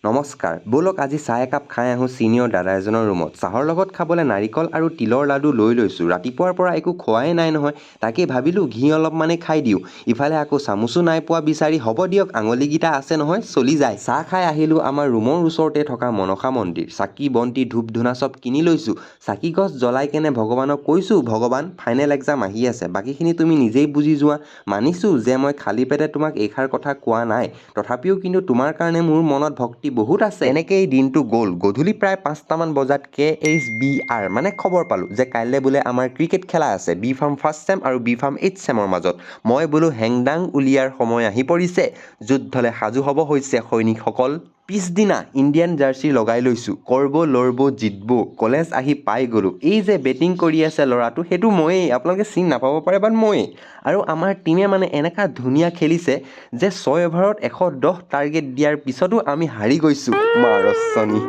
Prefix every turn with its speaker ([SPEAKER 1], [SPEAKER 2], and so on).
[SPEAKER 1] নমস্কাৰ, ব'লক আজি চাহ একাপ খাই আহোঁ ছিনিয়ৰ দাদা এজনৰ ৰুমত। চাহৰ লগত খাবলৈ নাৰিকল আৰু তিলৰ লাডু লৈ লৈছোঁ। ৰাতিপুৱাৰ পৰা একো খোৱাই নাই নহয়, তাকে ভাবিলোঁ ঘি অলপমানেই খাই দিওঁ। ইফালে আকৌ চামুচো নাই পোৱা বিচাৰি, হ'ব দিয়ক আঙুলিকেইটা আছে নহয়, চলি যায়। চাহ খাই আহিলোঁ আমাৰ ৰুমৰ ওচৰতে থকা মনসা মন্দিৰ। চাকি বন্তি ধূপ ধূনা চব কিনি লৈছোঁ। চাকি গছ জ্বলাই কেনে ভগৱানক কৈছোঁ, ভগৱান ফাইনেল এক্সাম আহি আছে, বাকীখিনি তুমি নিজেই বুজি যোৱা। মানিছোঁ যে মই খালী পেটে তোমাক এইষাৰ কথা কোৱা নাই, তথাপিও কিন্তু তোমাৰ কাৰণে মোৰ মনত ভক্তি বহুত আছে। এনেকেই দিনটো গ'ল। গধূলি প্ৰায় 5টামান বজাত KHBR মানে খবৰ পালোঁ যে কাইলৈ বোলে আমাৰ ক্ৰিকেট খেলা আছে বি ফাৰ্ম ফাৰ্ষ্ট চেম আৰু বি ফাৰ্ম 8th চেমৰ মাজত। মই বোলো হেংদাং উলিয়াৰ সময় আহি পৰিছে, যুদ্ধলে সাজু হ'ব হৈছে সৈনিকসকল। পিছদিনা ইণ্ডিয়ান জাৰ্চি লগাই লৈছোঁ, কৰব লৰব জিতব, কলেজ আহি পাই গ'লোঁ। এই যে বেটিং কৰি আছে ল'ৰাটো সেইটো ময়েই, আপোনালোকে চিনি নাপাব পাৰে বাট ময়েই। আৰু আমাৰ টীমে মানে এনেকুৱা ধুনীয়া খেলিছে যে 6 অভাৰত 110 টাৰ্গেট দিয়াৰ পিছতো আমি হাৰি গৈছোঁ। মাৰচনি।